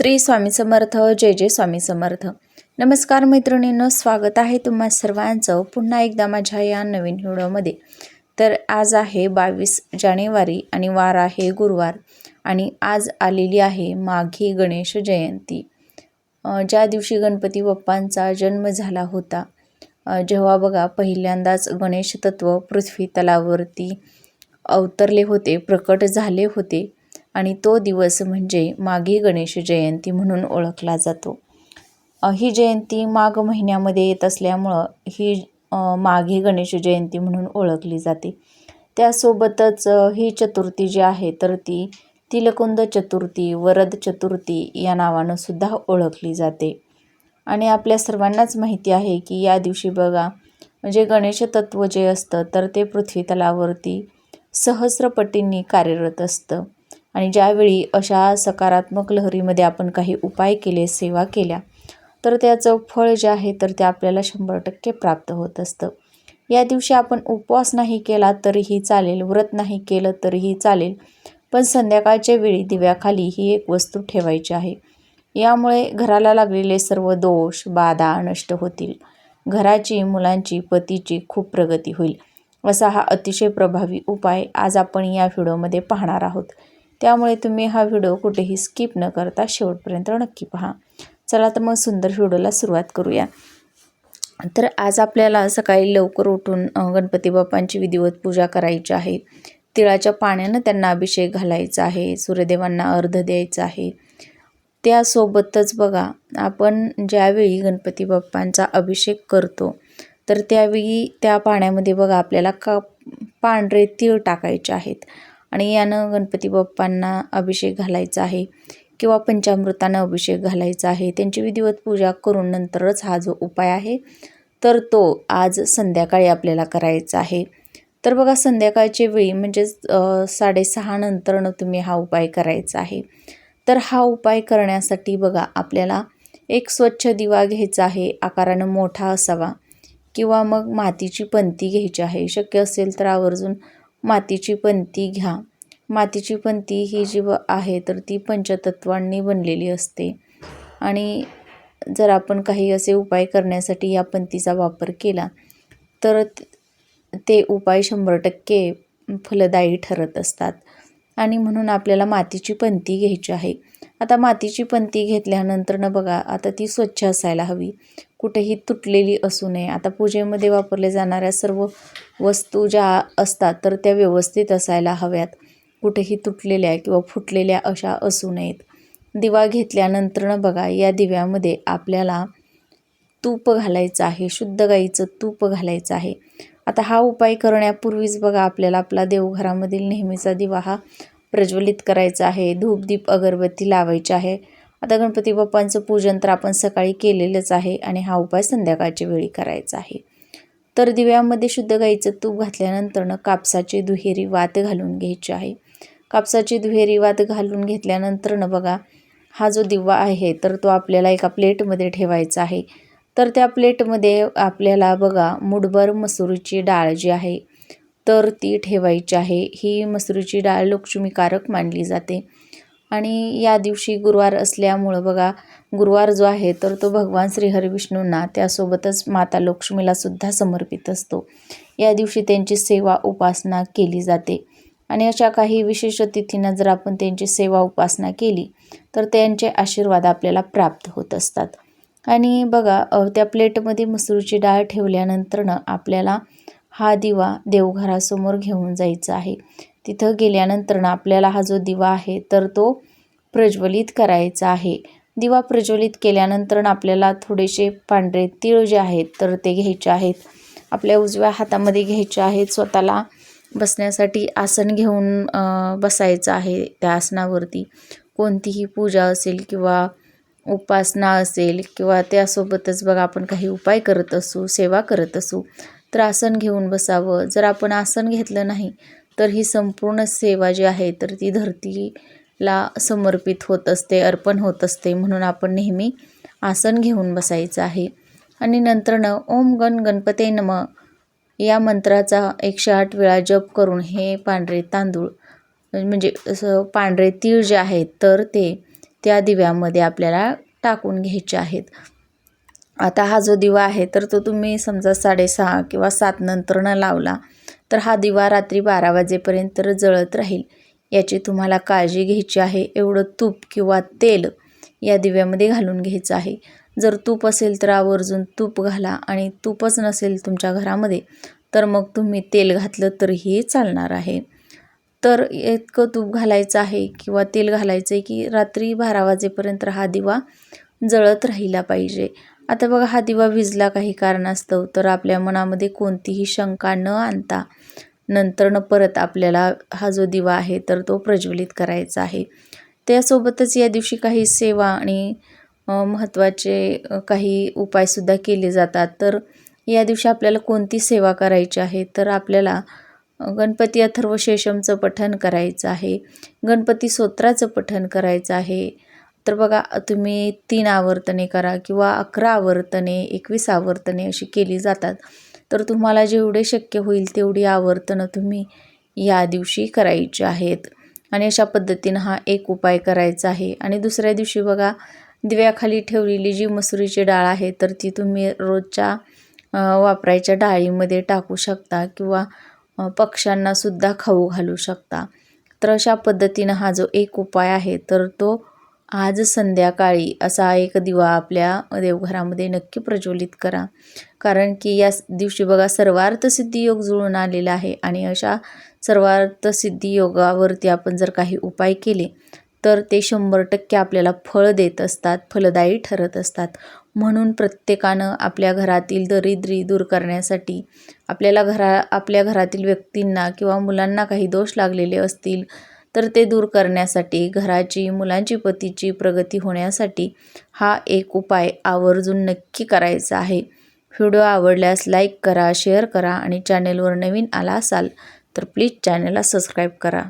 श्री स्वामी समर्थ. जय जय स्वामी समर्थ. नमस्कार मैत्रिणींनो, स्वागत आहे तुम्हा सर्वांचं पुन्हा एकदा माझ्या या नवीन व्हिडिओमध्ये. तर आज आहे 22 जानेवारी आणि वार आहे गुरुवार आणि आज आलेली आहे माघी गणेश जयंती. ज्या दिवशी गणपती बाप्पांचा जन्म झाला होता, जेव्हा बघा पहिल्यांदाच गणेश तत्व पृथ्वी तलावरती अवतरले होते, प्रकट झाले होते आणि तो दिवस म्हणजे माघी गणेश जयंती म्हणून ओळखला जातो. ही जयंती माघ महिन्यामध्ये येत असल्यामुळं ही माघी गणेश जयंती म्हणून ओळखली जाते. त्यासोबतच ही चतुर्थी जी आहे तर ती तिलकुंद चतुर्थी, वरद चतुर्थी या नावानं सुद्धा ओळखली जाते. आणि आपल्या सर्वांनाच माहिती आहे की या दिवशी बघा म्हणजे गणेश तत्व जे असतं तर ते पृथ्वी तलावरती सहस्रपटींनी कार्यरत असतं. आणि ज्यावेळी अशा सकारात्मक लहरीमध्ये आपण काही उपाय केले, सेवा केल्या, तर त्याचं फळ जे आहे तर ते आपल्याला 100% प्राप्त होत असतं. या दिवशी आपण उपवास नाही केला तरीही चालेल, व्रत नाही केलं तरीही चालेल, पण संध्याकाळच्या वेळी दिव्याखाली ही एक वस्तू ठेवायची आहे. यामुळे घराला लागलेले सर्व दोष, बाधा नष्ट होतील. घराची, मुलांची, पतीची खूप प्रगती होईल. असा हा अतिशय प्रभावी उपाय आज आपण या व्हिडिओमध्ये पाहणार आहोत. त्यामुळे तुम्ही हा व्हिडिओ कुठेही स्किप न करता शेवटपर्यंत नक्की पहा. चला तर मग सुंदर व्हिडिओला सुरुवात करूया. तर आज आपल्याला सकाळी लवकर उठून गणपती बाप्पांची विधिवत पूजा करायची आहे. तिळाच्या पाण्यानं त्यांना अभिषेक घालायचा आहे, सूर्यदेवांना अर्घ्य द्यायचं आहे. त्यासोबतच बघा आपण ज्यावेळी गणपती बाप्पांचा अभिषेक करतो तर त्यावेळी त्या पाण्यामध्ये बघा आपल्याला पांढरे तीळ टाकायचे आहेत आणि यानं गणपती बाप्पांना अभिषेक घालायचा आहे किंवा पंचामृतानं अभिषेक घालायचा आहे. त्यांची विधिवत पूजा करून नंतरच हा जो उपाय आहे तर तो आज संध्याकाळी आपल्याला करायचा आहे. तर बघा संध्याकाळच्या वेळी म्हणजेच 6:30 नंतरनं तुम्ही हा उपाय करायचा आहे. तर हा उपाय करण्यासाठी बघा आपल्याला एक स्वच्छ दिवा घ्यायचा आहे, आकारानं मोठा असावा, किंवा मग मातीची पंती घ्यायची आहे. शक्य असेल तर आवर्जून मातीची पंती घ्या. मातीची पंती ही जी आहे तर ती पंचतत्वांनी बनलेली असते आणि जर आपण काही असे उपाय करण्यासाठी या पंतीचा वापर केला तर ते उपाय 100% फलदायी ठरत असतात. आणि म्हणून आपल्याला मातीची पंती घ्यायची आहे. आता मातीची पंती घेतल्यानंतरनं बघा आता ती स्वच्छ असायला हवी, कुठेही तुटलेली असू नये. आता पूजेमध्ये वापरल्या जाणाऱ्या सर्व वस्तू ज्या असतात तर त्या व्यवस्थित असायला हव्यात, कुठेही तुटलेल्या किंवा फुटलेल्या अशा असू नयेत. दिवा घेतल्यानंतरनं बघा या दिव्यामध्ये आपल्याला तूप घालायचं आहे, शुद्ध गाईचं तूप घालायचं आहे. आता हा उपाय करण्यापूर्वीच बघा आपल्याला आपला देवघरामधील नेहमीचा दिवा हा प्रज्वलित करायचा आहे. धूप, दीप, अगरबत्ती लावायची आहे. आता गणपती बाप्पांचं पूजन तर आपण सकाळी केलेलंच आहे आणि हा उपाय संध्याकाळच्या वेळी करायचा आहे. तर दिव्यामध्ये शुद्ध गाईचं तूप घातल्यानंतरनं कापसाची दुहेरी वात घालून घ्यायची आहे. कापसाची दुहेरी वात घालून घेतल्यानंतरनं बघा हा जो दिवा आहे तर तो आपल्याला एका प्लेटमध्ये ठेवायचा आहे. तर त्या प्लेटमध्ये आपल्याला बघा मुठभर मसुरीची डाळ जी आहे तर ती ठेवायची आहे. ही मसुरीची डाळ लक्ष्मीकारक मानली जाते आणि या दिवशी गुरुवार असल्यामुळं बघा गुरुवार जो आहे तर तो भगवान श्री हरिविष्णूंना त्यासोबतच माता लक्ष्मीला सुद्धा समर्पित असतो. या दिवशी त्यांची सेवा उपासना केली जाते आणि अशा काही विशेष तिथींना जर आपण त्यांची सेवा उपासना केली तर त्यांचे आशीर्वाद आपल्याला प्राप्त होत असतात. आणि बघा त्या प्लेटमध्ये मसुरीची डाळ ठेवल्यानंतरनं आपल्याला हा दिवा देवघरासमोर घेऊन जायचा आहे. तिथं गेल्यानंतरनं आपल्याला हा जो दिवा आहे तर तो प्रज्वलित करायचा आहे. दिवा प्रज्वलित केल्यानंतर आपल्याला थोडेसे पांढरे तीळ जे आहेत तर ते घ्यायचे आहेत, आपल्या उजव्या हातामध्ये घ्यायचे आहेत. स्वतःला बसण्यासाठी आसन घेऊन बसायचं आहे. त्या आसनावरती कोणतीही पूजा असेल किंवा उपासना असेल किंवा त्यासोबतच बघा आपण काही उपाय करत असू, सेवा करत असू तर आसन घेऊन बसावं. जर आपण आसन घेतलं नाही तर ही संपूर्ण सेवा जी आहे तर ती धरतीला समर्पित होत असते, अर्पण होत असते. म्हणून आपण नेहमी आसन घेऊन बसायचं आहे. आणि नंतरनं ओम गण गणपते नमः या मंत्राचा 108 वेळा जप करून हे पांढरे तांदूळ म्हणजे पांढरे तीळ जे आहेत तर ते त्या दिव्यामध्ये आपल्याला टाकून घ्यायचे आहेत. आता हा जो दिवा आहे तर तो तुम्ही समजा 6:30 किंवा 7 नंतर न लावला तर हा दिवा रात्री 12 वाजेपर्यंत जळत राहील, याची तुम्हाला काळजी घ्यायची आहे. एवढं तूप किंवा तेल या दिव्यामध्ये घालून घ्यायचं आहे. जर तूप असेल तर आवर्जून तूप घाला आणि तूपच नसेल तुमच्या घरामध्ये तर मग तुम्ही तेल घातलं तरीही चालणार आहे. तर इतकं तूप घालायचं आहे किंवा तेल घालायचं आहे की रात्री 12 वाजेपर्यंत हा दिवा जळत राहिला पाहिजे. आता बघा हा दिवा विझला काही कारणास्तव तर आपल्या मनामध्ये कोणतीही शंका न आणता नंतर परत आपल्याला हा जो दिवा आहे तर तो प्रज्वलित करायचा आहे. त्यासोबतच या दिवशी काही सेवा आणि महत्त्वाचे काही उपायसुद्धा केले जातात. तर या दिवशी आपल्याला कोणती सेवा करायची आहे तर आपल्याला गणपती अथर्वशीर्षमचं पठण करायचं आहे, गणपती स्तोत्राचं पठण करायचं आहे. तर बघा तुम्ही 3 आवर्तने करा किंवा 11 आवर्तने 21 आवर्तने अशी केली जातात. तर तुम्हाला जेवढे शक्य होईल तेवढी आवर्तनं तुम्ही या दिवशी करायची आहेत आणि अशा पद्धतीनं हा एक उपाय करायचा आहे. आणि दुसऱ्या दिवशी बघा दिव्याखाली ठेवलेली जी मसुरीची डाळ आहे तर ती तुम्ही रोजच्या वापरायच्या डाळीमध्ये टाकू शकता किंवा पक्ष्यांनासुद्धा खाऊ घालू शकता. तर अशा पद्धतीनं हा जो एक उपाय आहे तर तो आज संध्याकाळी असा एक दिवा आपल्या देवघरामध्ये नक्की प्रज्वलित करा. कारण की या दिवशी बघा सर्वार्थसिद्धी योग जुळून आलेला आहे आणि अशा सर्वार्थसिद्धी योगावरती आपण जर काही उपाय केले तर ते 100% आपल्याला फळ देत असतात, फलदायी ठरत असतात. म्हणून प्रत्येकानं आपल्या घरातील दरिद्री दूर करण्यासाठी आपल्या घरातील व्यक्तींना किंवा मुलांना काही दोष लागलेले असतील तर ते दूर करण्यासाठी, घराची, मुलांची, पतीची प्रगती होण्यासाठी हा एक उपाय आवर्जून नक्की करायचा आहे. व्हिडिओ आवडल्यास लाईक करा, शेअर करा आणि चॅनेलवर नवीन आला असाल तर प्लीज चॅनलला सबस्क्राईब करा.